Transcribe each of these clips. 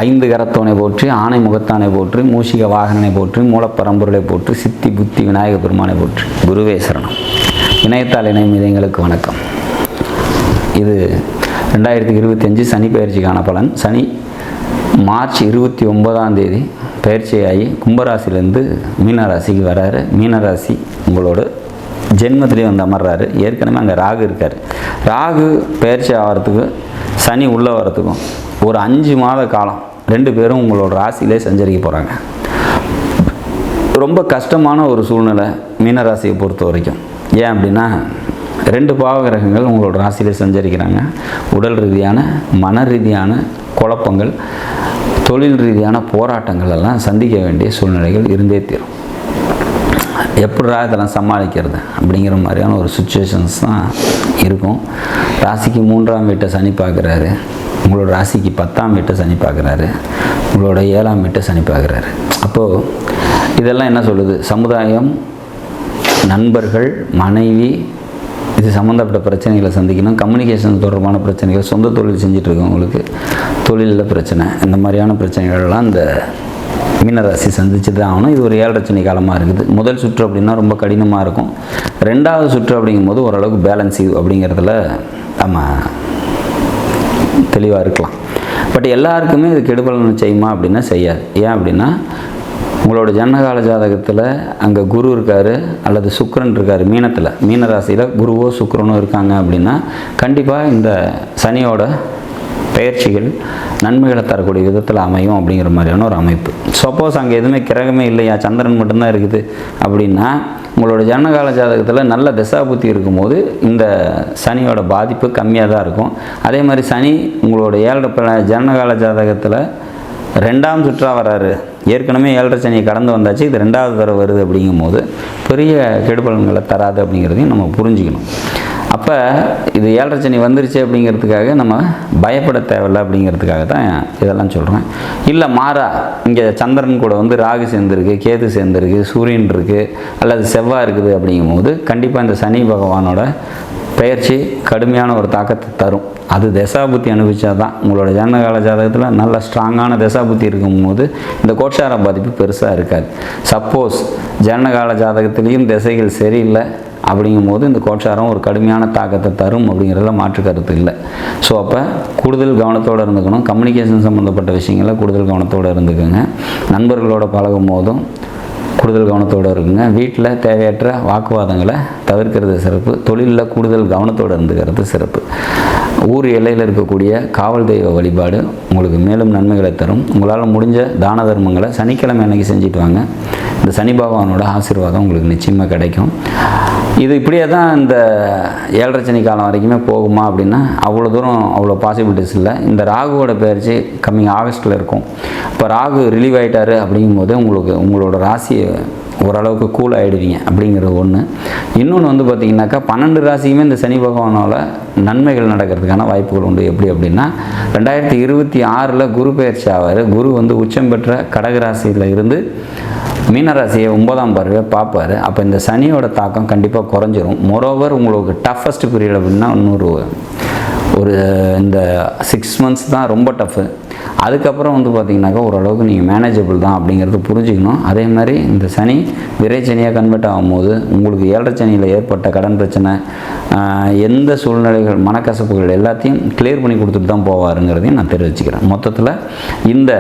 ஐந்து கரத்தோனை போற்றி, ஆணை முகத்தானை போற்றி, மூஷிக வாகனனை போற்றி, மூலப்பரம்பொருளை போற்றி, சித்தி புத்தி விநாயக பெருமானை போற்றி. குருவே சரணம். இணையத்தால் இணையும் இதயங்களுக்கு வணக்கம். இது 2025 சனி பயிற்சிக்கான பலன். சனி மார்ச் 29 பயிற்சியாகி கும்பராசிலேருந்து மீனராசிக்கு வராரு. மீனராசி உங்களோட ஜென்மத்திலே வந்து அமர்றாரு. ஏற்கனவே அங்கே ராகு இருக்கார். ராகு பயிற்சி ஆகிறதுக்கு சனி உள்ளே வரத்துக்கும் ஒரு 5 மாத காலம் 2 பேரும் உங்களோட ராசியிலே சஞ்சரிக்க போகிறாங்க. ரொம்ப கஷ்டமான ஒரு சூழ்நிலை மீனராசியை பொறுத்த வரைக்கும். ஏன் அப்படின்னா 2 பாவகிரகங்கள் உங்களோட ராசியிலே சஞ்சரிக்கிறாங்க. உடல் ரீதியான மன ரீதியான குழப்பங்கள், தொழில் ரீதியான போராட்டங்கள் எல்லாம் சந்திக்க வேண்டிய சூழ்நிலைகள் இருந்தே தீரும். எப்படிரா இதெல்லாம் சமாளிக்கிறது அப்படிங்கிற மாதிரியான ஒரு சுச்சுவேஷன்ஸ் தான் இருக்கும். ராசிக்கு 3ஆம் வீட்டை சனி பார்க்குறாரு. உங்களோட ராசிக்கு 10ஆம் வீட்டை சனி பார்க்குறாரு. உங்களோட 7ஆம் வீட்டை சனி பார்க்குறாரு. அப்போது இதெல்லாம் என்ன சொல்லுது? சமுதாயம், நண்பர்கள், மனைவி, இது சம்மந்தப்பட்ட பிரச்சனைகளை சந்திக்கணும். கம்யூனிகேஷன் தொடர்பான பிரச்சனைகள், சொந்த தொழில் செஞ்சிட்ருக்கவங்களுக்கு தொழிலில் பிரச்சனை, இந்த மாதிரியான பிரச்சனைகள்லாம் இந்த மீனராசி சந்திச்சு தான் ஆகணும். இது ஒரு 7 சனி காலமாக இருக்குது. முதல் சுற்று அப்படின்னா ரொம்ப கடினமாக இருக்கும். 2வது சுற்று அப்படிங்கும்போது ஓரளவுக்கு பேலன்ஸ் அப்படிங்கிறதுல நம்ம தெளிவாக இருக்கலாம். பட் எல்லாருக்குமே இது கெடுபலன் செய்யுமா அப்படின்னா செய்யாது. ஏன் அப்படின்னா உங்களோட ஜனகால ஜாதகத்தில் அங்கே குரு இருக்கார் அல்லது சுக்கிரன் இருக்கார். மீனராசியில் குருவோ சுக்கிரனோ இருக்காங்க அப்படின்னா கண்டிப்பாக இந்த சனியோட பயிற்சிகள் நன்மைகளை தரக்கூடிய விதத்தில் அமையும் அப்படிங்கிற மாதிரியான ஒரு அமைப்பு. சப்போஸ் அங்கே எதுவுமே கிரகமே இல்லையா, சந்திரன் மட்டும்தான் இருக்குது அப்படின்னா உங்களோட ஜனகால ஜாதகத்தில் நல்ல தசாபுத்தி இருக்கும்போது இந்த சனியோட பாதிப்பு கம்மியாக தான் இருக்கும். அதே மாதிரி சனி உங்களோட 7 ஜனகால ஜாதகத்தில் 2ஆம் சுற்றாக வராரு. ஏற்கனவே 7 சனியை கடந்து வந்தாச்சு, இது 2வது தடவை வருது. அப்படிங்கும்போது பெரிய கெடுபலன்களை தராது அப்படிங்கிறதையும் நம்ம புரிஞ்சுக்கணும். அப்போ இது 7 சனி வந்துருச்சு அப்படிங்கிறதுக்காக நம்ம பயப்பட தேவையில்லை அப்படிங்கிறதுக்காக தான் இதெல்லாம் சொல்கிறேன். இல்லை மாறா இங்கே சந்திரன் கூட வந்து ராகு சேர்ந்துருக்கு, கேது சேர்ந்துருக்கு, சூரியன் இருக்குது அல்லது செவ்வாய் இருக்குது அப்படிங்கும்போது கண்டிப்பாக இந்த சனி பகவானோட பயிற்சி கடுமையான ஒரு தாக்கத்தை தரும். அது தசாபுத்தி அனுபவிச்சா தான். உங்களோட ஜனகால ஜாதகத்தில் நல்ல ஸ்ட்ராங்கான தசாபுத்தி இருக்கும்போது இந்த கோட்சார பாதிப்பு பெருசாக இருக்காது. சப்போஸ் ஜனகால ஜாதகத்திலையும் திசைகள் சரியில்லை அப்படிங்கும்போது இந்த கோட்சாரம் ஒரு கடுமையான தாக்கத்தை தரும் அப்படிங்கிறதுல மாற்று கருத்து இல்லை. ஸோ அப்போ கூடுதல் கவனத்தோடு இருந்துக்கணும். கம்யூனிகேஷன் சம்மந்தப்பட்ட விஷயங்களில் கூடுதல் கவனத்தோடு இருந்துக்குங்க. நண்பர்களோட பழகும் போதும் கூடுதல் கவனத்தோடு இருக்குங்க. வீட்டில் தேவையற்ற வாக்குவாதங்களை தவிர்க்கிறது சிறப்பு. தொழிலில் கூடுதல் கவனத்தோடு இருந்துக்கிறது சிறப்பு. ஊர் எல்லையில் இருக்கக்கூடிய காவல் தெய்வ வழிபாடு உங்களுக்கு மேலும் நன்மைகளை தரும். உங்களால் முடிஞ்ச தான தர்மங்களை சனிக்கிழமை அன்னைக்கு செஞ்சுட்டு வாங்க. இந்த சனி பகவானோட ஆசீர்வாதம் உங்களுக்கு நிச்சயமாக கிடைக்கும். இது இப்படியே தான் இந்த 7 சனி காலம் வரைக்குமே போகுமா அப்படின்னா அவ்வளோ தூரம் அவ்வளோ பாசிபிலிட்டிஸ் இல்லை. இந்த ராகுவோட பயிற்சி கம்மிங் ஆகஸ்ட்டில் இருக்கும். இப்போ ராகு ரிலீவ் ஆகிட்டாரு அப்படிங்கும்போது உங்களோட ராசியை ஓரளவுக்கு கூல் ஆகிடுவீங்க அப்படிங்கிறது ஒன்று. இன்னொன்று வந்து பார்த்திங்கனாக்கா 12 ராசியுமே இந்த சனி பகவானால் நன்மைகள் நடக்கிறதுக்கான வாய்ப்புகள் உண்டு. எப்படி அப்படின்னா 2026 குரு பயிற்சி ஆவார். குரு வந்து உச்சம் பெற்ற கடகராசியில் இருந்து மீனராசியை 9ஆம் பார்வையாக பார்ப்பார். அப்போ இந்த சனியோட தாக்கம் கண்டிப்பாக குறைஞ்சிரும். மோரோவர் உங்களுக்கு டஃபஸ்ட் பீரியட் அப்படின்னா இன்னொரு இந்த 6 மந்த்ஸ் தான் ரொம்ப டஃப்பு. அதுக்கப்புறம் வந்து பார்த்திங்கனாக்கா ஓரளவுக்கு நீங்கள் மேனேஜபிள் தான் அப்படிங்கிறது புரிஞ்சுக்கணும். அதே மாதிரி இந்த சனி விரைச்சனியாக கன்வெர்ட் ஆகும்போது உங்களுக்கு 7 சனியில் ஏற்பட்ட கடன் பிரச்சனை, எந்த சூழ்நிலைகள், மனக்கசப்புகள் எல்லாத்தையும் கிளியர் பண்ணி கொடுத்துட்டு தான் போவாருங்கிறதையும் நான் தெரிவிச்சுக்கிறேன். மொத்தத்தில் இந்த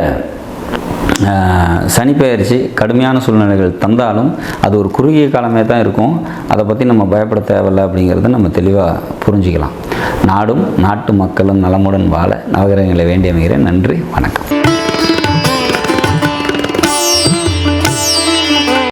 சனிப்பெயர்ச்சி கடுமையான சூழ்நிலைகள் தந்தாலும் அது ஒரு குறுகிய காலமே தான் இருக்கும். அதை பற்றி நம்ம பயப்பட தேவையில்லை அப்படிங்கிறத நம்ம தெளிவாக புரிஞ்சுக்கலாம். நாடும் நாட்டு மக்களும் நலமுடன் வாழ நவகிரகங்களை வேண்டி அமைகிறேன். நன்றி, வணக்கம்.